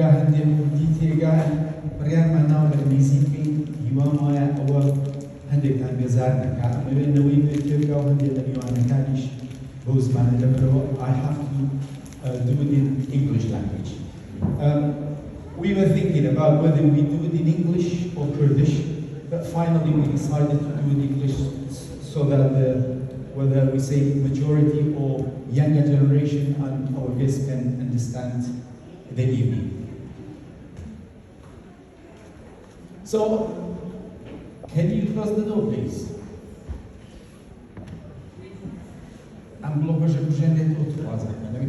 هندي ديتيجا بريان مناو بالميزيكي يوما أو هندي كان بيزارنا كان لأنه ويبتيجا وهندي اليوم كانش بوز معنا لما I have to do it in English language. We were thinking about whether we do it in English or Kurdish, but finally we decided to do it in English so that whether we say majority or younger generation and our guests can understand the evening. So, can you close the door, please?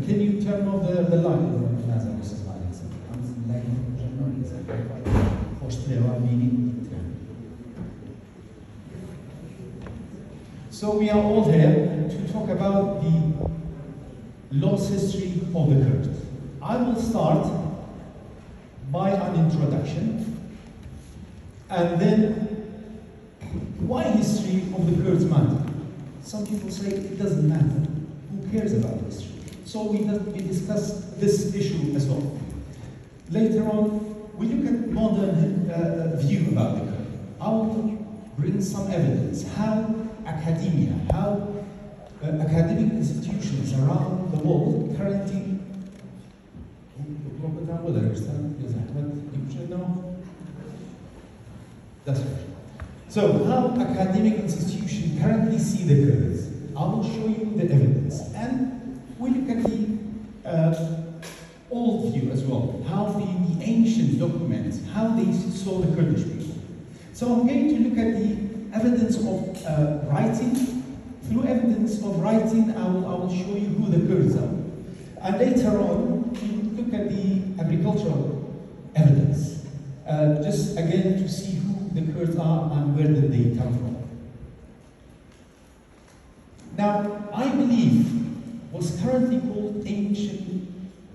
Can you turn off the light? So we are all here to talk about the lost history of the Kurds. I will start by an introduction, and then why history of the Kurds matter. Some people say it doesn't matter. Who cares about history? So we discuss this issue as well. Later on, we look at modern view about the Kurd. I will bring some evidence how academia, how academic institutions around the world currently. That's right. So, how academic institutions currently see the Kurds. I will show you the evidence, and we look at the old view as well, how the ancient documents, how they saw the Kurdish people. So I'm going to look at the evidence of writing. Through evidence of writing, I will show you who the Kurds are. And later on, we'll look at the agricultural evidence, just again to see who the Kurds are and where did they come from. Now, I believe what's currently called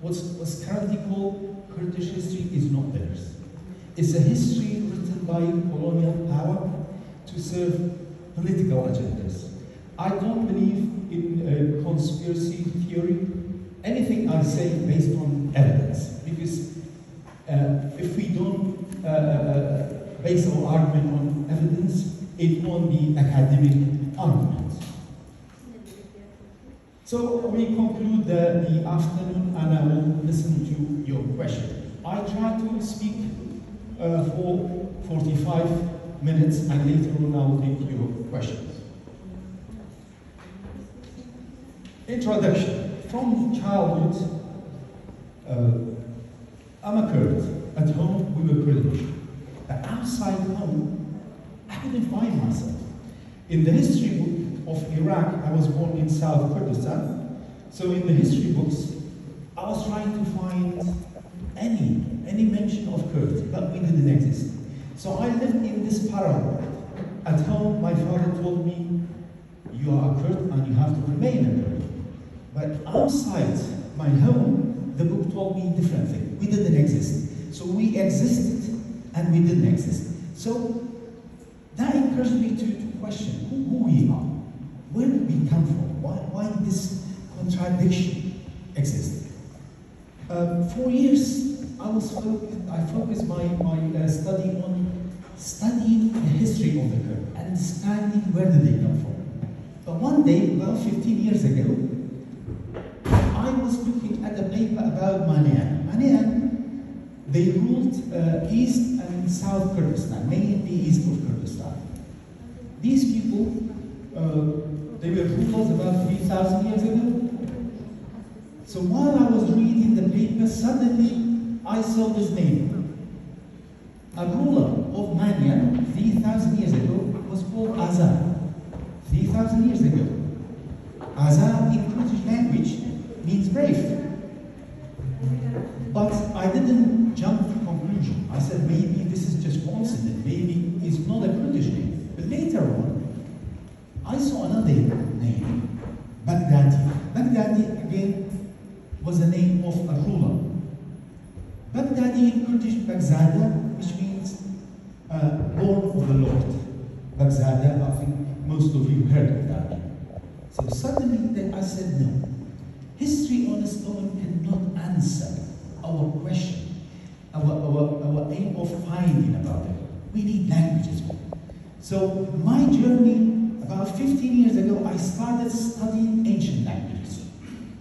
what's currently called Kurdish history is not theirs. It's a history written by colonial power to serve political agendas. I don't believe in conspiracy theory. Anything I say based on evidence, because if we don't base our argument on evidence, it won't be academic argument. So we conclude the afternoon, and I will listen to your question. I try to speak for 45 minutes, and later on I will take your questions. Introduction. From childhood, I'm a Kurd. At home, we were Kurdish. But outside home, I couldn't find myself. In the history book of Iraq, I was born in South Kurdistan. So in the history books, I was trying to find any mention of Kurds, but we didn't exist. So I lived in this parallel. At home, my father told me, you are a Kurd and you have to remain a Kurd. But outside my home, the book told me different thing. We didn't exist. So we existed and we didn't exist. So that encouraged me to question who we are. Where did we come from? Why this contradiction exists? For years, I focused my study on studying the history of the Kurd, understanding where did they come from. But one day, about 15 years ago, I was looking at a paper about Manian. Manian, they ruled East and South Kurdistan, mainly east of Kurdistan. These people, they were rulers about 3,000 years ago. So while I was reading the paper, suddenly I saw this name. A ruler of Manian 3,000 years ago was called Azar. 3,000 years ago. Azar in Kurdish language means brave. But I didn't jump to conclusion. I said maybe this is just coincidence. Maybe it's not a Kurdish name. But later on, I saw another name, Baghdadi. Baghdadi again was the name of a ruler. Baghdadi in Kurdish, Bagzada, which means born of the Lord. Bagzada, I think most of you heard of that. So suddenly then I said no. History on its own cannot answer our question. our aim of finding about it. We need languages. So my journey, about 15 years ago, I started studying ancient languages.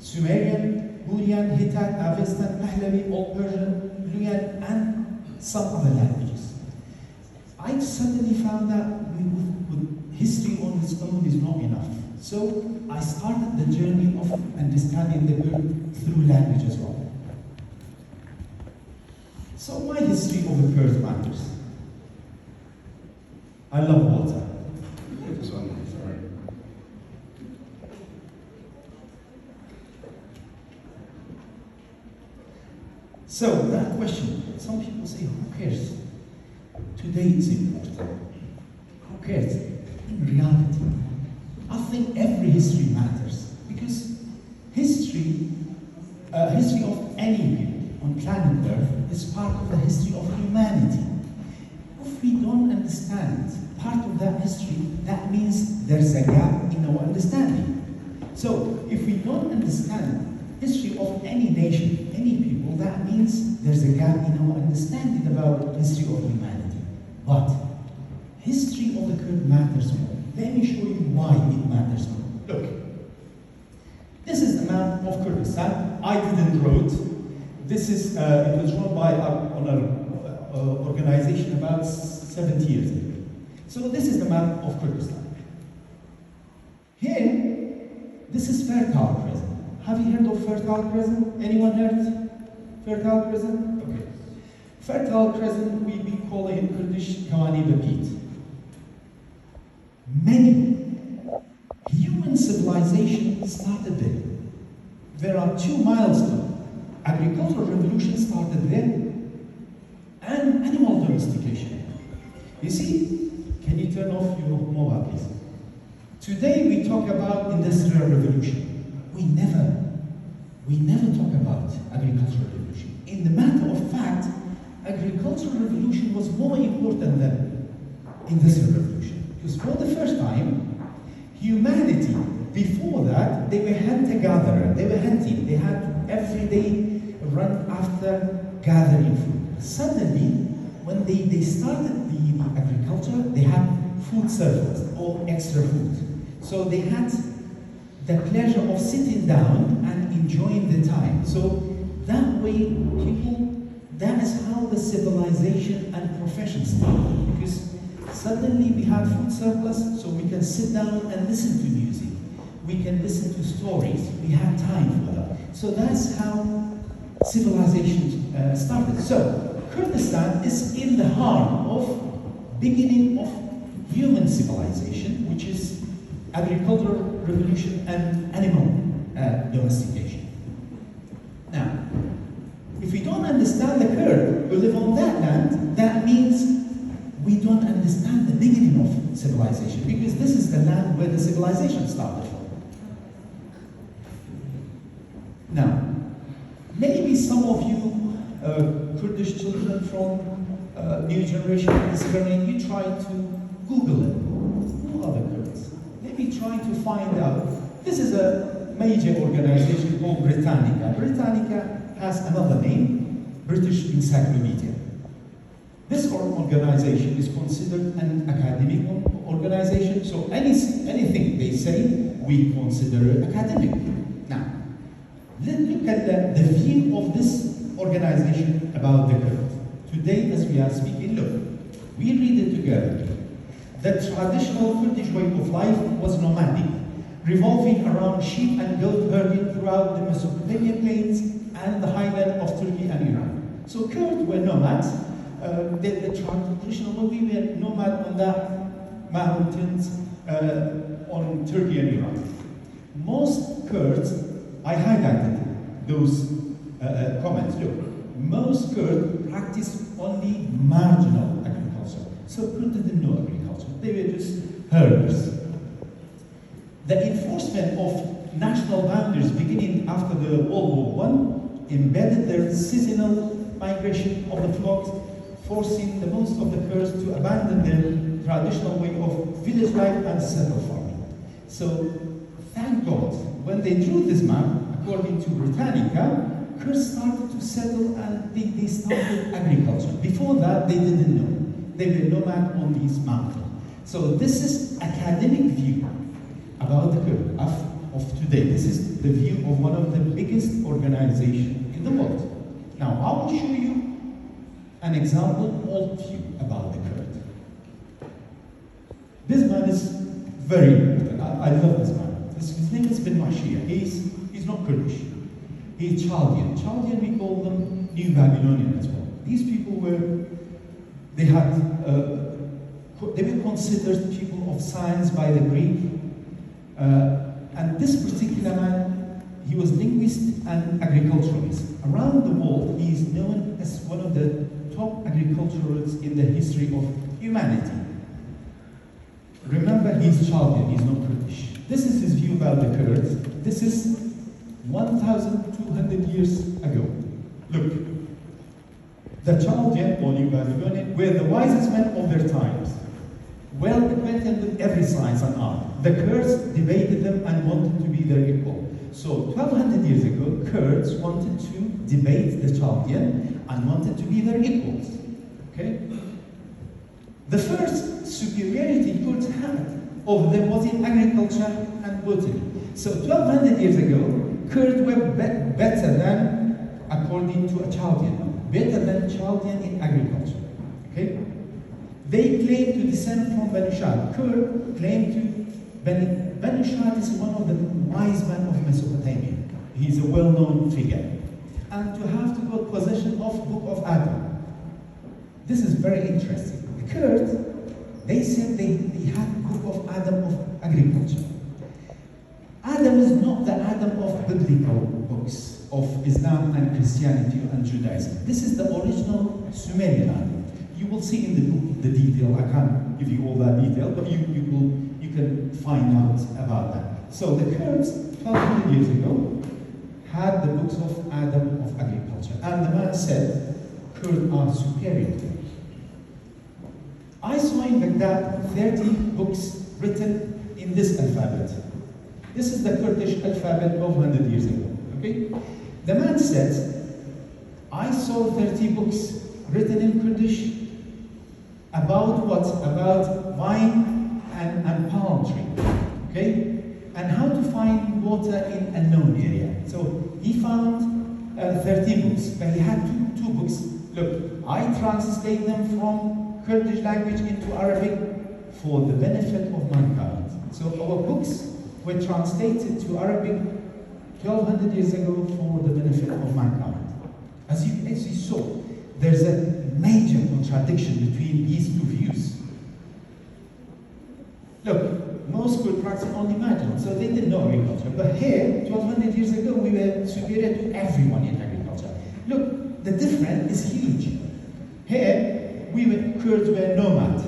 Sumerian, Hurrian, Hittite, Avestan, Pahlavi, Old Persian, Luwian, and some other languages. I suddenly found that with history on its own is not enough. So I started the journey of understanding the Kurd through language as well. So my history of the Kurd matters. I love water. So that question, some people say, who cares? Today it's important. Who cares? In reality, I think every history matters because history of any people on planet Earth is part of the history of humanity. If we don't understand part of that history, that means there's a gap in our understanding. So if we don't understand history of any nation, any people, that means there's a gap in our understanding about history of humanity. But history of the Kurd matters more. Let me show you why it matters more. Look, this is the map of Kurdistan. I didn't wrote. This is it was drawn by an organization about 70 years ago. So this is the map of Kurdistan. Here, this is Fertile Prison. Have you heard of Fertile Prison? Anyone heard? Fertile Prison? Okay. Fertile Prison, we call it in Kurdish Kawani Bapit. Many human civilization started there. There are two milestones. Agricultural revolution started there, and animal domestication. You see, can you turn off your mobile, please? Today we talk about industrial revolution. We never talk about agricultural revolution. In the matter of fact, agricultural revolution was more important than industrial revolution. Because for the first time, humanity, before that, they were hunter-gatherer, they were hunting, they had every day run after gathering food. Suddenly, when they started the agriculture, they had food surplus or extra food. So they had the pleasure of sitting down and enjoying the time. So that way, that is how the civilization and profession started. Because suddenly we had food surplus, so we can sit down and listen to music. We can listen to stories. We had time for that. So that's how civilization started. So Kurdistan is in the heart of beginning of human civilization, which is agricultural revolution and animal domestication. Now, if we don't understand the Kurd who live on that land, that means we don't understand the beginning of civilization, because this is the land where the civilization started from. Now, maybe some of you Kurdish children from new generation is learning, you try to Google it. Who are the Kurds? Maybe try to find out. This is a major organization called Britannica. Britannica has another name, British Encyclopedia. This organization is considered an academic organization, so anything they say, we consider it academic. Now, let's look at the view of this organization about the Kurd. Today, as we are speaking, look, we read it together. The traditional Kurdish way of life was nomadic, revolving around sheep and goat herding throughout the Mesopotamian plains and the highland of Turkey and Iran. So Kurds were nomads. The traditional way we were nomad on the mountains on Turkey and Iran. Most Kurds, I highlighted those comments. Look, most Kurds practice only marginal agriculture. So Kurds didn't know agriculture. They were just herders. The enforcement of national boundaries beginning after the World War I embedded the seasonal migration of the flocks, forcing the most of the Kurds to abandon their traditional way of village life and settle farming. So, thank God, when they drew this map, according to Britannica, Kurds started to settle and they started agriculture. Before that, they didn't know. They were nomad on these mountains. So this is academic view about the Kurd of today. This is the view of one of the biggest organizations in the world. Now, I will show you an example old view about the Kurd. This man is very important. I love this man. His name is Ben Mashia. He's not Kurdish. He's Chaldean. Chaldean, we call them New Babylonian as well. These people they were considered people of science by the Greek. And this particular man, he was linguist and agriculturalist. Around the world, he is known as one of the top agriculturalists in the history of humanity. Remember, he's Chaldean, he's not Kurdish. This is his view about the Kurds. This is 1,200 years ago. Look, the Chaldean or New Babylonian were the wisest men of their times, well acquainted with every science and art. The Kurds debated them and wanted to be their equal. So 1,200 years ago, Kurds wanted to debate the Chaldean and wanted to be their equals. Okay? The first superiority Kurds had of them was in agriculture and botany. So 1,200 years ago, Kurds were better than, according to a Chaldean, better than Chaldean in agriculture. Okay? They claim to descend from Banu Shad. Kurd claim to Banu Shad is one of the wise men of Mesopotamia. He's a well-known figure. And to have to got possession of Book of Adam. This is very interesting. The Kurds, they said they had Book of Adam of agriculture. Adam is not the Adam of biblical books of Islam and Christianity and Judaism. This is the original Sumerian Adam. You will see in the book the detail. I can't give you all that detail, but you can find out about that. So the Kurds, 1,200 years ago, had the books of Adam of agriculture. And the man said, Kurds are superior. I saw in Baghdad 30 books written in this alphabet. This is the Kurdish alphabet 1,200 years ago. Okay? The man said, I saw 30 books written in Kurdish about what? About vine and palm tree. Okay? And how to find water in a known area. So he found 30 books, but he had two books. Look, I translate them from Kurdish language into Arabic for the benefit of mankind. So our books were translated to Arabic 1,200 years ago for the benefit of mankind. As you saw, there's a major contradiction between these two views. Look, most could practice only magic, so they didn't know agriculture. But here, 1,200 years ago, we were superior to everyone in agriculture. Look, the difference is huge. Here, Kurds were nomad,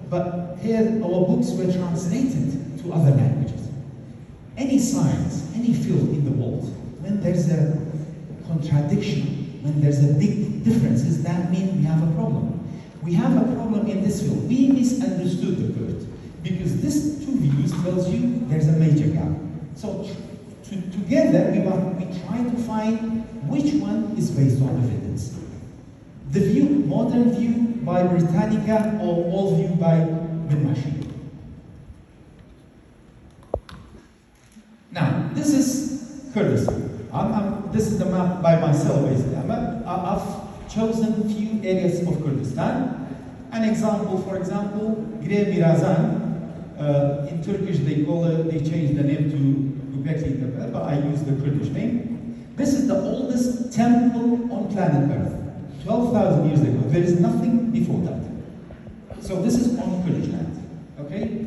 but here our books were translated to other languages. Any science, any field in the world, when there's a contradiction, when there's a big differences, that means we have a problem. We have a problem in this field. We misunderstood the Kurd, because this two views tells you there's a major gap. So together we try to find which one is based on evidence. The view, modern view by Britannica or old view by Bin. Now, this is Kurdistan. This is the map by myself, basically. I've chosen a few areas of Kurdistan. An example, for example, Gre Mirazan. In Turkish, they changed the name to Göbekli Tepe, but I use the Kurdish name. This is the oldest temple on planet Earth. 12,000 years ago. There is nothing before that. So this is on Kurdish land. Okay?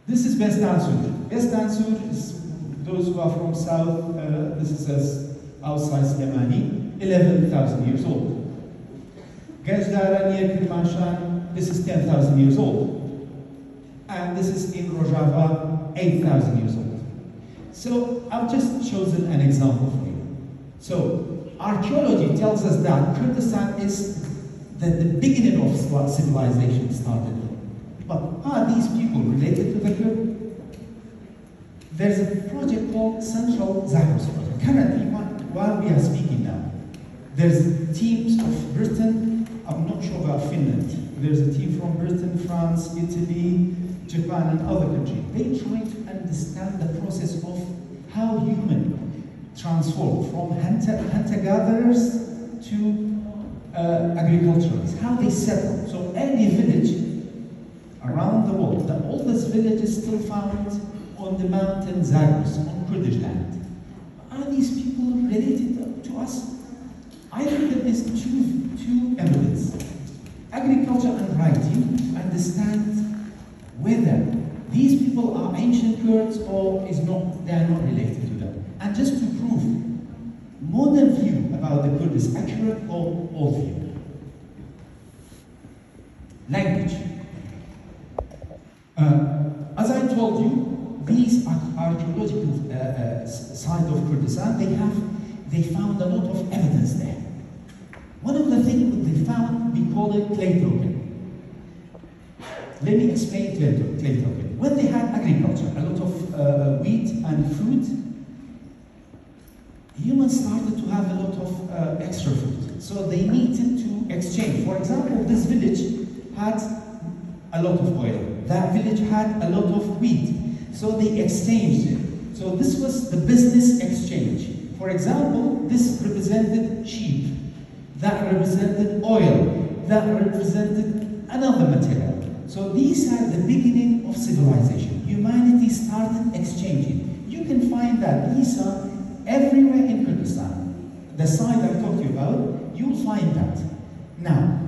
This is Bestan Sur. Bestan Sur is those who are from south. This is as outside Slemani, 11,000 years old. Gajdara near Kermanshan, this is 10,000 years old. And this is in Rojava, 8,000 years old. So I've just chosen an example for you. So archaeology tells us that Kurdistan is the beginning of civilization started. But are these people related to the Kurd? There's a project called Central Zagros Project. Currently, while we are speaking now, there's teams of Britain, I'm not sure about Finland. There's a team from Britain, France, Italy, Japan, and other countries. They try to understand the process of how human transform from hunter-gatherers to agriculturalists, how they settle. So any village around the world, the oldest village is still found on the mountain Zagros, on Kurdish land. Are these people related to us? I think there is two evidence. Agriculture and writing understand whether these people are ancient Kurds or they are not related to them. And just to prove, modern view about the Kurd is accurate or old view. Language. As I told you, these archaeological site of Kurdistan, they found a lot of evidence there. One of the things that they found, we call it clay token. Let me explain clay token. When they had agriculture, a lot of wheat and food, humans started to have a lot of extra food. So they needed to exchange. For example, this village had a lot of oil. That village had a lot of wheat. So they exchanged it. So this was the business exchange. For example, this represented sheep. That represented oil. That represented another material. So these are the beginning of civilization. Humanity started exchanging. You can find that these are everywhere in Kurdistan. The site I talked to you about, you'll find that. Now,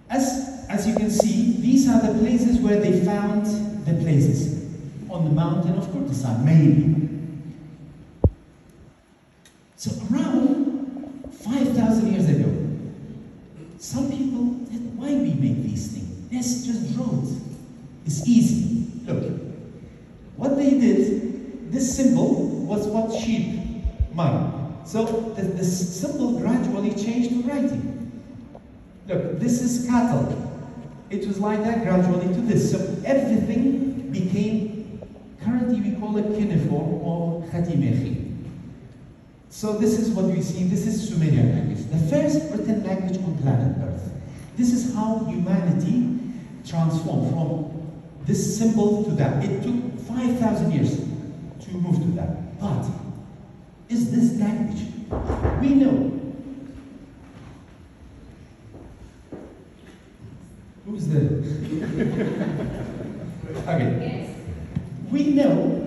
as you can see, these are the places where they found the places on the mountain of Kurdistan, mainly. So around 5,000 years ago, some people said, why we make these things? Let's just draw it. It's easy. Look, what they did, this symbol was what sheep mine. So the symbol gradually changed to writing. Look, this is cattle. It was like that gradually to this. So everything became, currently we call it cuneiform or khatimehi. So this is what we see, this is Sumerian language, the first written language on planet Earth. This is how humanity transformed from this symbol to that. It took 5,000 years to move to that. But is this language? We know. Who's there? Okay. Yes. We know.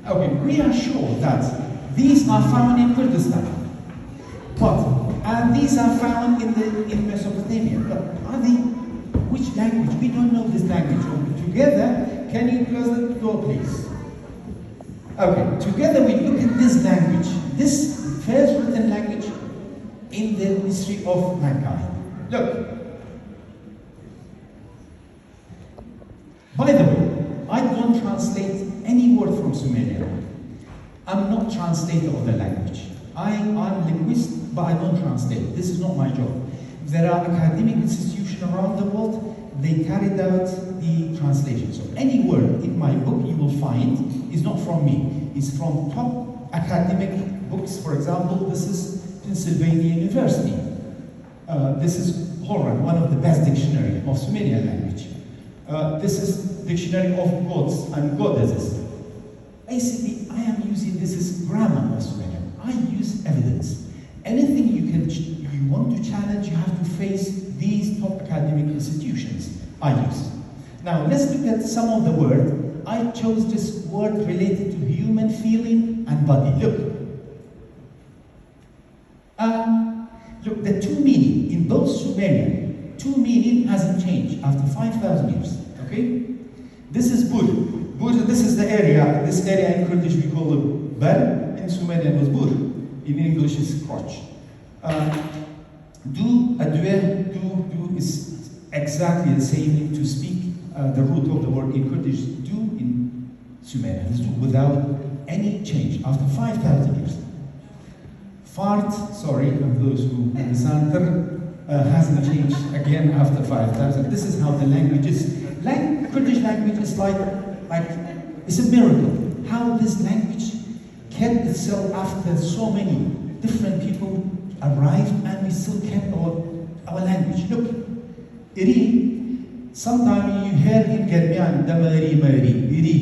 Okay, we are sure that these are found in Kurdistan. And these are found in Mesopotamia. But are they, which language? We don't know this language. Together, can you close the door, please? Okay, together we look at this language, this first written language in the history of mankind. Look. By the way, I don't translate any word from Sumerian. I'm not translator of the language. I'm a linguist, but I don't translate. This is not my job. There are academic institutions around the world, they carried out the translation. So any word in my book you will find is not from me. It's from top academic books. For example, this is Pennsylvania University. This is Soran, one of the best dictionary of Sumerian language. This is dictionary of gods and goddesses. Basically, I am using this is grammar of Sumerian. I use evidence. Anything you want to challenge, you have to face these top academic institutions. I use. Now let's look at some of the word. I chose this word related to human feeling and body. Look. Look, the two meaning in both Sumerian, two meaning hasn't changed after 5,000 years. Okay? This is Bur. Bur, this is the area. This area in Kurdish we call it Ber. In Sumerian was Bur. In English is crotch. Do is exactly the same to speak the root of the word in Kurdish. Do in Sumerian is do without any change after 5,000 years. Fart, sorry, of those who understand, hasn't changed again after 5,000. This is how the language is. Kurdish language is like it's a miracle. How this language kept itself after so many different people arrived, and we still kept our language. Look, Iri, sometimes you hear in Germian, Damari Mari, Iri.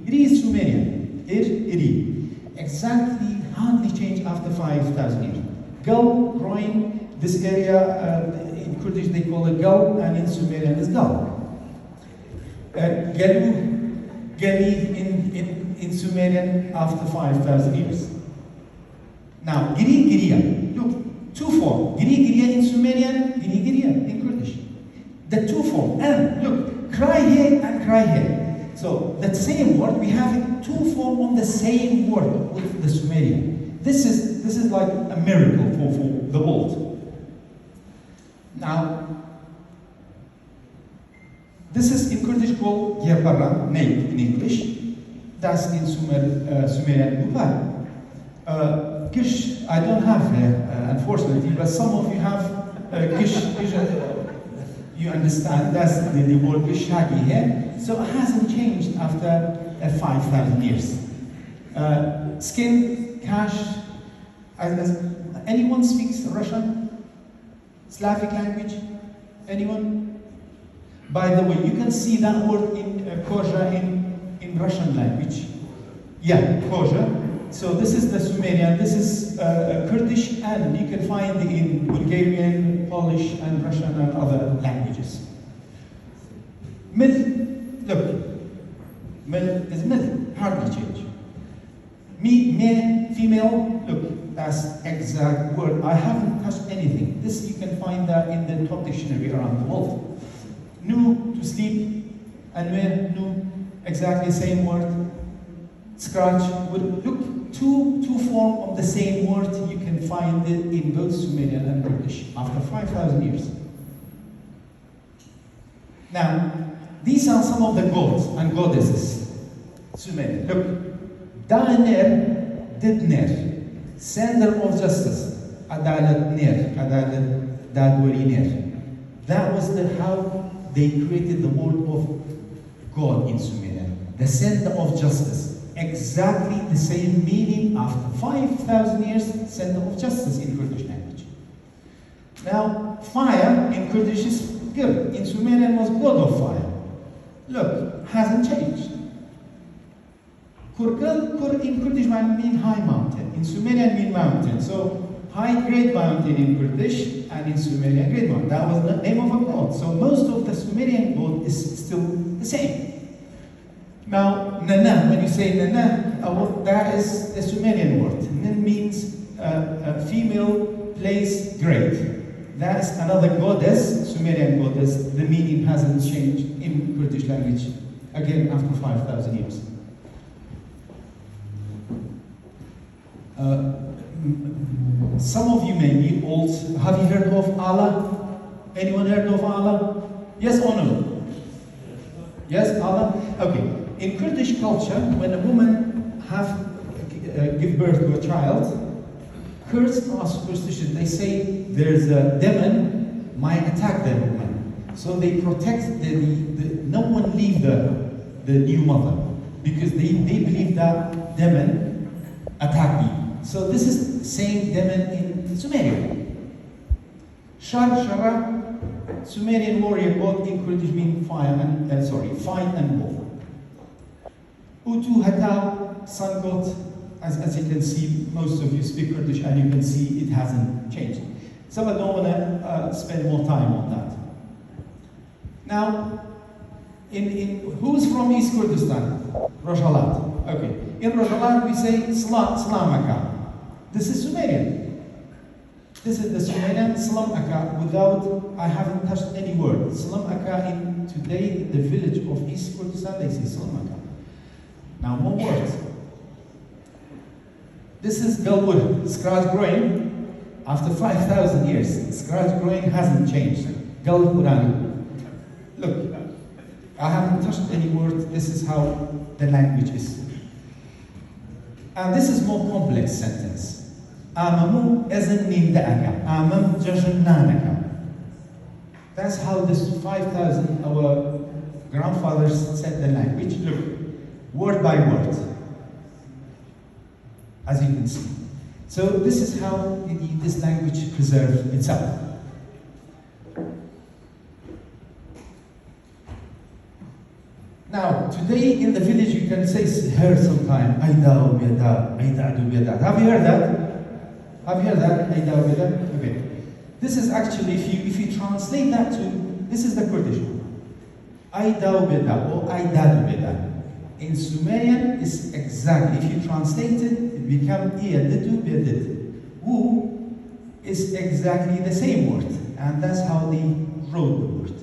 Iri is Sumerian. Iri. Exactly hardly changed after 5,000 years. Gal, groin, this area, in Kurdish they call it Gal, and in Sumerian is Gal. Galu, Gali in Sumerian after 5,000 years. Now, Giri, Giriya. Look, two form. Giri, Giriya in Sumerian, Giri, Giriya in Kurdish. The two form. And look, Kraihe and Kraihe. So, that same word, we have it two form on the same word with the Sumerian. This is like a miracle for the world. Now, this is in Kurdish called Yerbarra, name in English. That's in Sumerian Upar. Gish, I don't have here, unfortunately, but some of you have Gish, you understand, that's the word Gishagi here. So it hasn't changed after 5,000 years. Skin, cash, anyone speaks Russian? Slavic language? Anyone? By the way, you can see that word in Koja in Russian language. Yeah, Koja. So this is the Sumerian, this is Kurdish, and you can find it in Bulgarian, Polish, and Russian, and other languages. Myth, look, myth is myth, hardly change. Me, male, female, look, that's exact word. I haven't touched anything. This you can find that in the top dictionary around the world. Nu, to sleep, and where, nu, exactly same word. Scratch, would look, two form of the same word, you can find it in both Sumerian and Kurdish after 5,000 years. Now, these are some of the gods and goddesses. Sumerian, look, Daner, Didner, sender of justice, Adalat Ner, Adalat Dadwari Ner. That was how they created the word of God in Sumerian, the sender of justice. Exactly the same meaning after 5,000 years, sender of justice in Kurdish language. Now, fire in Kurdish is good. In Sumerian was god of fire. Look, hasn't changed. Kur in Kurdish mean high mountain. In Sumerian mean mountain. So, high great mountain in Kurdish, and in Sumerian great mountain. That was the name of a god. So most of the Sumerian god is still the same. Now, Nana, when you say Nana, that is a Sumerian word. Nin means female, place, great. That's another goddess, Sumerian goddess. The meaning hasn't changed in Kurdish language, again, after 5,000 years. Some of you may be old. Have you heard of Allah? Anyone heard of Allah? Yes or no? Yes, Allah? Okay. In Kurdish culture, when a woman give birth to a child, Kurds are superstitious. They say there's a demon might attack the woman, so they protect no one leave the new mother because they believe that demon attack you. So this is the same demon in Sumerian. Shara, Sumerian warrior god in Kurdish mean fight and war. Utu Hatau, sun god, as you can see, most of you speak Kurdish and you can see it hasn't changed. So I don't want to spend more time on that. Now, who's from East Kurdistan? Rojalat. Okay. In Rojalat we say Slamaka. This is Sumerian. This is the Sumerian Slamaka without, I haven't touched any word. Slamaka in today, the village of East Kurdistan, they say Slamaka. Now, more words. This is Galwood, scratch growing. After 5,000 years, scratch growing hasn't changed. Galwood. Look, I haven't touched any word. This is how the language is. And this is more complex sentence. Amamu ezin ninda'aka. Amam jajannanaka. That's how this 5,000, our grandfathers said the language. Look, word by word, as you can see. So this is how this language preserves itself. Now, today in the village you can say, heard sometime, Aida ubiyada, Aida ubiyada. Have you heard that? Have you heard that? Aida ubiyada? Okay. This is actually, if you translate that to, this is the Kurdish one. Aida ubiyada or Aida ubiyada. In Sumerian, it's exactly, if you translate it, it becomes iyadidu biyadid. Wu is exactly the same word, and that's how they wrote the word.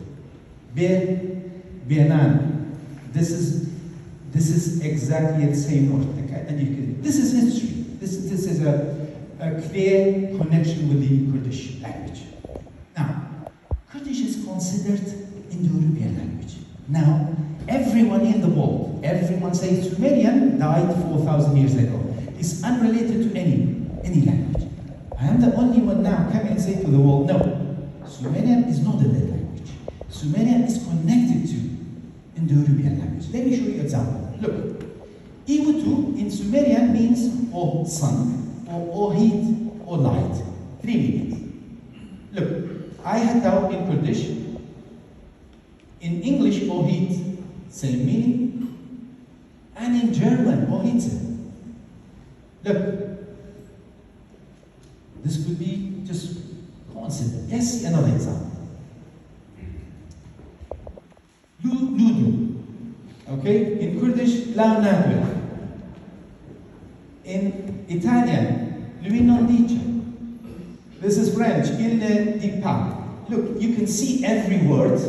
Benan. This is exactly the same word. Okay? And you can, this is history. This is a clear connection with the Kurdish language. Now, Kurdish is considered Indo-European language. Now, everyone in the world, everyone says Sumerian died 4,000 years ago. It's unrelated to any language. I am the only one now coming and saying to the world, no, Sumerian is not a dead language. Sumerian is connected to Indo-European language. Let me show you an example. Look, Iwutu in Sumerian means or sun, or heat, or light. 3 meanings. Look, I had out in Kurdish. In English, or heat, same meaning. And in German, or heat. Look, this could be just coincidence. Let's see another example. Ludu. Okay? In Kurdish, la nadra. In Italian, lui non dice. This is French, il ne dit pas. Look, you can see every word.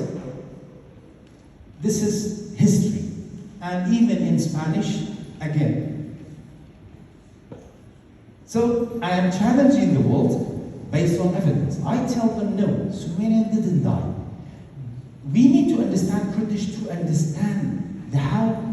This is history. And even in Spanish, again. So, I am challenging the world based on evidence. I tell them, no, Sumerian didn't die. We need to understand Kurdish to understand the how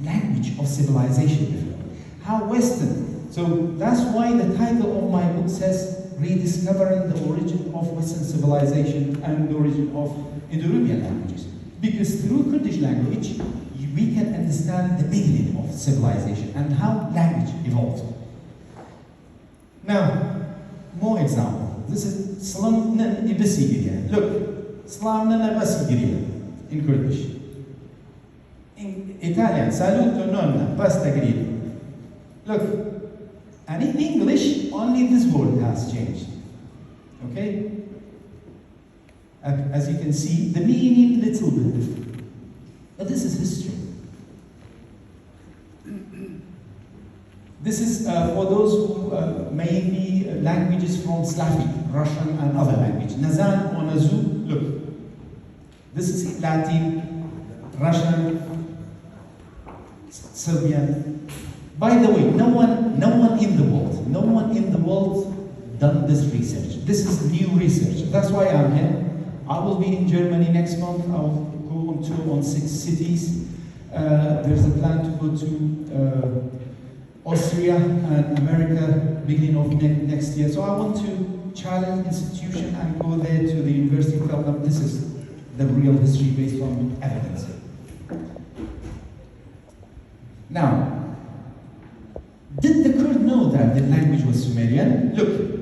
language of civilization, how Western. So that's why the title of my book says Rediscovering the Origin of Western Civilization and the Origin of Indo-European Languages. Because through Kurdish language, we can understand the beginning of civilization and how language evolved. Now, more example. This is Salam Ibisi. Look. Slavna Basigiriya in Kurdish. In Italian, saluto nonna, pasta grill. Look, and in English, only this word has changed. Okay? As you can see, the meaning little bit different. But this is history. This is for those who maybe languages from Slavic, Russian, and other languages. Nazan or Nazu, look. This is Latin, Russian, Serbian. By the way, no one in the world done this research. This is new research. That's why I'm here. I will be in Germany next month. I will go on tour on 6 cities. There's a plan to go to Austria and America beginning of next year. So I want to challenge institution and go there to the university and tell them this is the real history based on evidence. Now, did the Kurd know that the language was Sumerian? Look,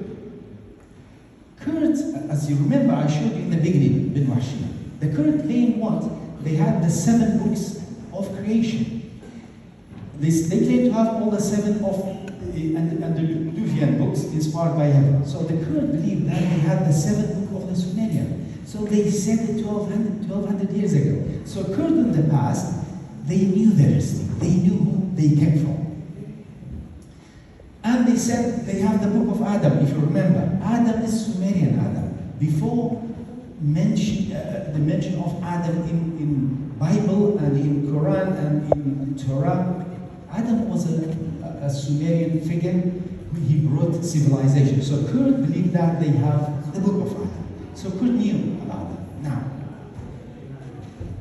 Kurds, as you remember, I showed you in the beginning, Bin Wahshiyya. The Kurd claimed what? They had the 7 books of creation. They claim to have all the 7 of the Andalusian books inspired by heaven. So the Kurd believed that they had the 7th book of the Sumerian. So they said it 1200 years ago. So Kurd in the past, they knew their history. They knew who they came from. And they said they have the book of Adam, if you remember. Adam is Sumerian Adam. Before the mention of Adam in Bible and in Quran and in Torah, Adam was a Sumerian figure. He brought civilization. So Kurd believed that they have the book of Adam. So Kurd knew about it. Now,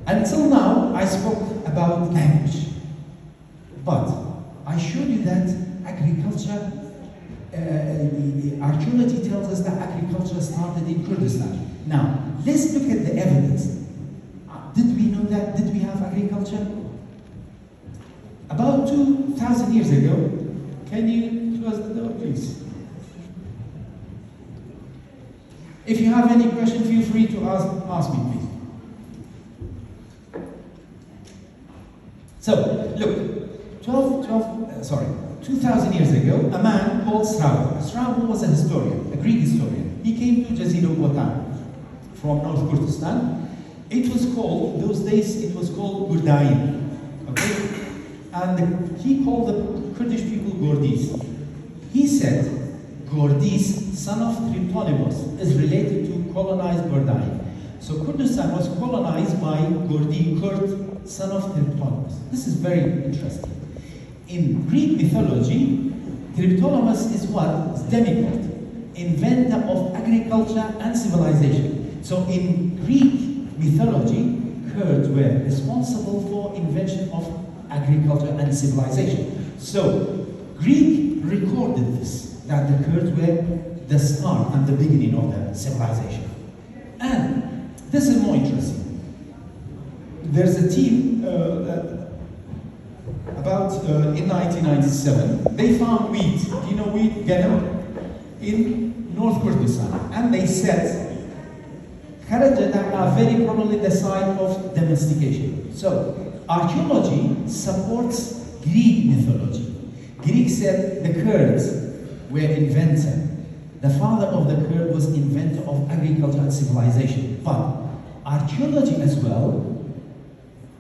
until now, I spoke about language. But I showed you that agriculture, archaeology tells us that agriculture started in Kurdistan. Now, let's look at the evidence. Did we know that? Did we have agriculture? About 2,000 years ago, can you close the door, please? If you have any question, feel free to ask me, please. So, look, 2,000 years ago, a man called Strabo. Strabo was a historian, a Greek historian. He came to Jazira from North Kurdistan. It was called, those days, it was called Kurdain. Okay? And he called the Kurdish people Gordis. He said, Gordis, son of Triptolemus, is related to colonized Kurdain. So Kurdistan was colonized by Gordi, Kurd, son of Triptolemus. This is very interesting. In Greek mythology, Triptolemus is what? It's demigod, inventor of agriculture and civilization. So in Greek mythology, Kurds were responsible for invention of agriculture and civilization. So Greek recorded this, that the Kurds were the start and the beginning of the civilization. And this is more interesting. There's a team in 1997, they found wheat. Do you know wheat? Ganem? In North Kurdistan. And they said, Karajadak are very probably the site of domestication. So, archaeology supports Greek mythology. Greek said the Kurds were inventor. The father of the Kurd was inventor of agriculture and civilization. But archaeology as well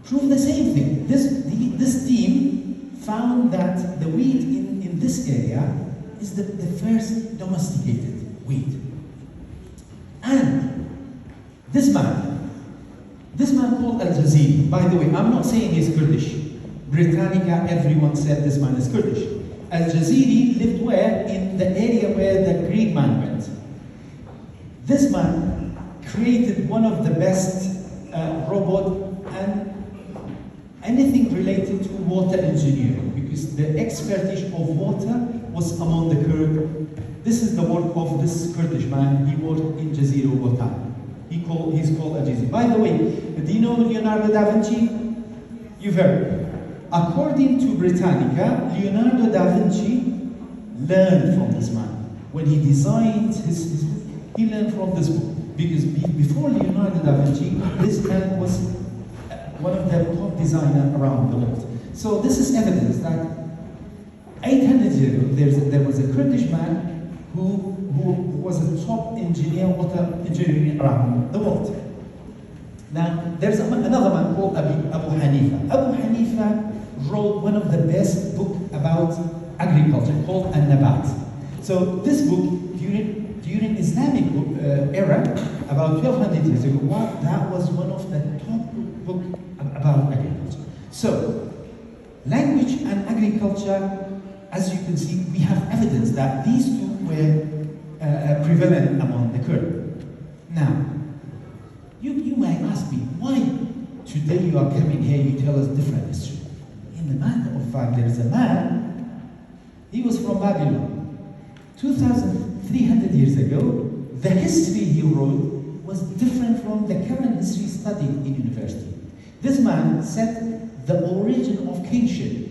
proved the same thing. This team found that the wheat in this area is the first domesticated wheat. And this man called Al-Jaziri, by the way, I'm not saying he's Kurdish. Britannica, everyone said this man is Kurdish. Al-Jaziri lived where? In the area where the Greek man went. This man created one of the best robot and anything related to water engineering, because the expertise of water was among the Kurd. This is the work of this Kurdish man. He worked in Jazira Watan. He's called Al-Jaziri. By the way, do you know Leonardo da Vinci? You've heard. According to Britannica, Leonardo da Vinci learned from this man. When he designed his he learned from this book. Because before Leonardo da Vinci, this man was one of the top designers around the world. So this is evidence that 800 years ago, there was a Kurdish man who was a top engineer, water engineering around the world. Now, there's another man called Abu Hanifa. Abu Hanifa wrote one of the best books about agriculture called An-Nabat. So this book, during Islamic era, about 1200 years ago, that was one of the top books about agriculture. So, language and agriculture, as you can see, we have evidence that these two were prevalent among the Kurd. Now, you might ask me, why today you are coming here, you tell us different history? In the matter of fact, there is a man, he was from Babylon. 2,300 years ago, the history he wrote was different from the current history studied in university. This man said the origin of kingship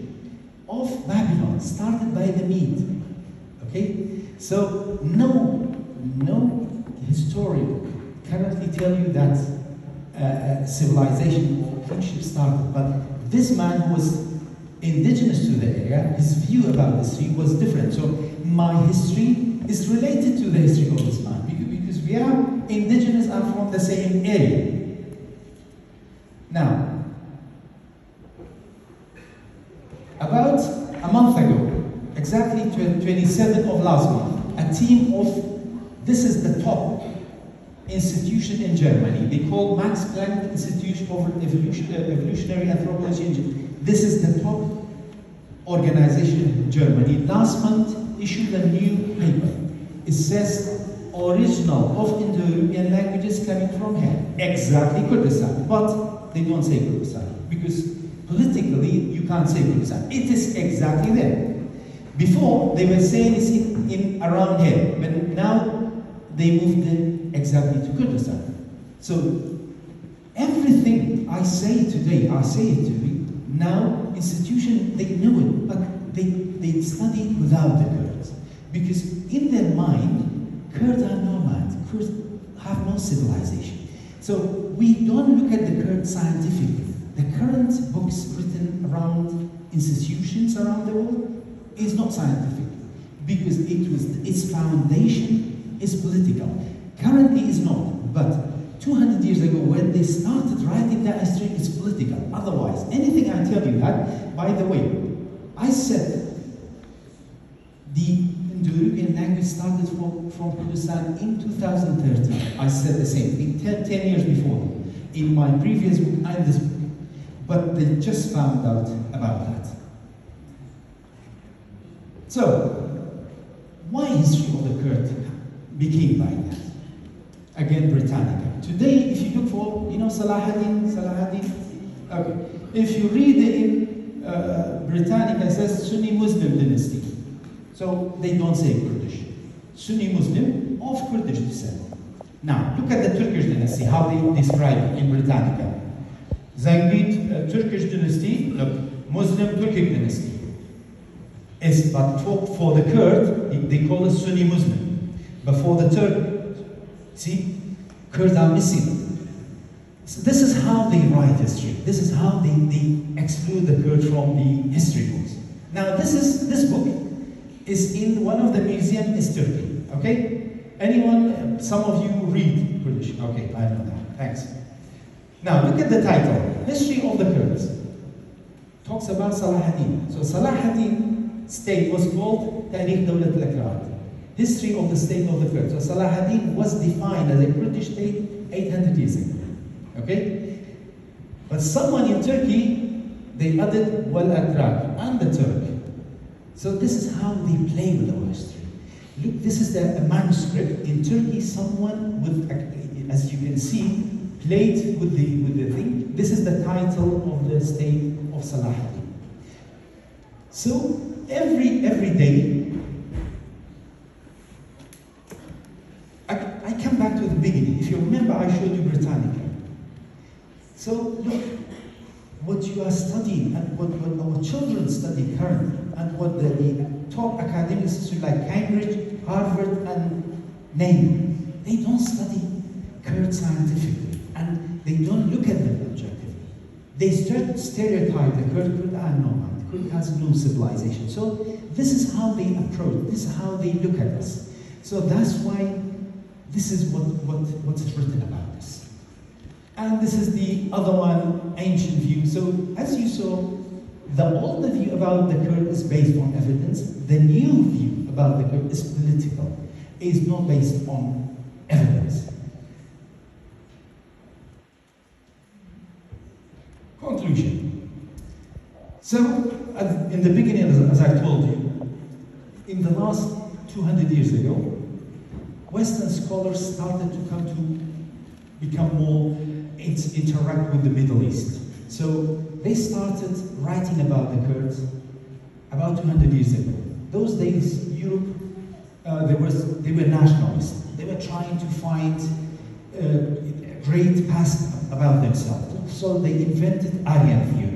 of Babylon started by the Mede. Okay? So no historian currently tell you that civilization or kingship started, but this man who was indigenous to the area, his view about history was different. So my history is related to the history of this man because we are indigenous and from the same area. Now, about a month ago, exactly 27th of last month, a team of, this is the top institution in Germany. They call Max Planck Institute for Evolutionary Anthropology. This is the top organization in Germany. Last month issued a new paper. It says original of Indo-European languages coming from here. Exactly Kurdistan, but they don't say Kurdistan because politically you can't say Kurdistan. It is exactly there. Before they were saying it's in around here, but now they moved it exactly to Kurdistan. So everything I say today, I say it to you, now institutions, they know it, but they study without the Kurds. Because in their mind, Kurds are nomad, Kurds have no civilization. So we don't look at the Kurds scientifically. The current books written around institutions around the world is not scientific, because its foundation is political. Currently is not, but 200 years ago when they started writing that history, it's political. Otherwise, anything I tell you that, by the way, I said the Indo-European language started from Kurdistan in 2013. I said the same thing 10 years before. In my previous book and this book. But they just found out about that. So, why history of the Kurd became like that? Again, Britannica. Today, if you look for, Salahuddin, okay. If you read it in Britannica, it says Sunni Muslim dynasty. So they don't say Kurdish. Sunni Muslim of Kurdish descent. Now, look at the Turkish dynasty, how they describe it in Britannica. Zangid Turkish dynasty, look, Muslim Turkic dynasty. But for the Kurd, they call it Sunni Muslim. But for the Turk, see, Kurds are missing. So this is how they write history. This is how they exclude the Kurd from the history books. Now this book is in one of the museums in Turkey, okay? Anyone, some of you read Kurdish. Okay, I know that, thanks. Now look at the title, History of the Kurds. Talks about Salahuddin. So Salahuddin state was called Tarikh Dawlat al-Akrad. History of the state of the Kurds. So Salahuddin was defined as a Kurdish state 800 years ago. Okay? But someone in Turkey, they added Wal-Akrad and the Turk. So this is how they play with our history. Look, this is a manuscript. In Turkey, someone with, as you can see, played with the thing. This is the title of the state of Salahuddin. So every day, I come back to the beginning. If you remember, I showed you Britannica. So look, what you are studying and what our children study currently, and what the top academic institutes like Cambridge, Harvard, and name, they don't study Kurd scientifically, and they don't look at them objectively. They stereotype the Kurd are nomad. Kurd has no civilization. So this is how they approach. This is how they look at us. So that's why this is what's written about us. And this is the other one, ancient view. So as you saw, the older view about the Kurd is based on evidence. The new view about the Kurd is political. It is not based on evidence. Conclusion. So, in the beginning, as I told you, in the last 200 years ago, Western scholars started to come to become more interact with the Middle East. So they started writing about the Kurds about 200 years ago. Those days, Europe, they were nationalists. They were trying to find a great past about themselves. So they invented Aryan theory.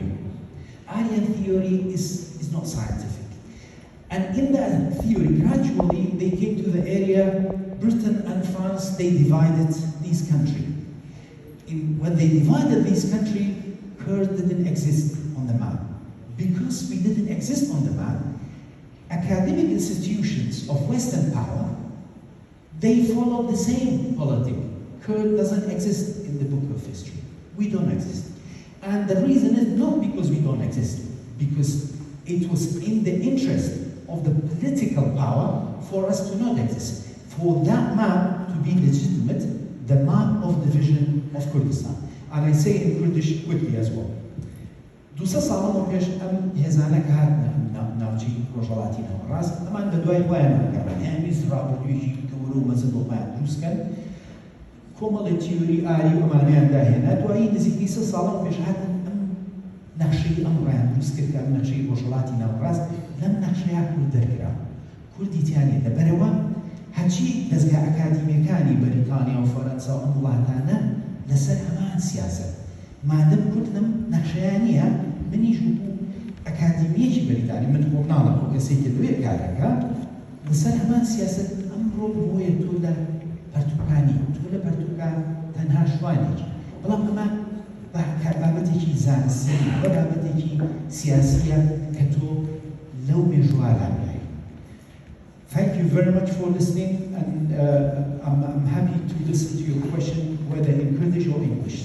Aryan theory is not scientific. And in that theory, gradually, they came to the area, Britain and France, they divided these countries. When they divided these countries, Kurd didn't exist on the map. Because we didn't exist on the map, academic institutions of Western power, they follow the same politic. Kurd doesn't exist in the book of history. We don't exist. And the reason is not because we don't exist, because it was in the interest of the political power for us to not exist. For that map to be legitimate, the map of division of Kurdistan. And I say in Kurdish quickly as well. دوسا ساڵان پێش ئەم هێزانەکە هاتنە ناوچەی ڕۆژهەڵاتی ناوەڕاست ئەمان بە دوای خۆیان ناکەن هەمیست ڕابردوویەکی گەورە و مەزن بۆخۆیان دروستکەن کۆمەڵی تیۆری ئاری و ئەمانەیان داهێنا دوایی نزیکی سە ساڵان پێش هاتن ئەم نەخشەی ئەم ڕایان دروست کرد کە ئەم نەخشەی ڕۆژهەڵاتی ناوەڕاست لەم نەخشەیە کورد دەرکرا کوردی تیانێ لەبەرەوە هەرچی دەستگا ئەکادیمیەکانی بەریتانیا و فەرەنسا و ئەم وڵاتانە لەسەر هەمان سیاست مادەم کوردم نەخشەیانیە منیش بوو ئەکادیمیەکی بەریتانی من خۆم ناڵم کەسێکی دوێ کارەکە لەسەر هەمان سیاست ئەمڕۆ بۆیە تۆ لە پەرتوکانی تۆ لە پەرتوکا تەنها شوانێکی بەڵام ئەمە بابەتێکی زانستی بە بابەتێکی سیاسیە کە تۆ لەو مێژواران لای. Thank you very much for listening, and I'm happy to listen to your question, whether in Kurdish or English.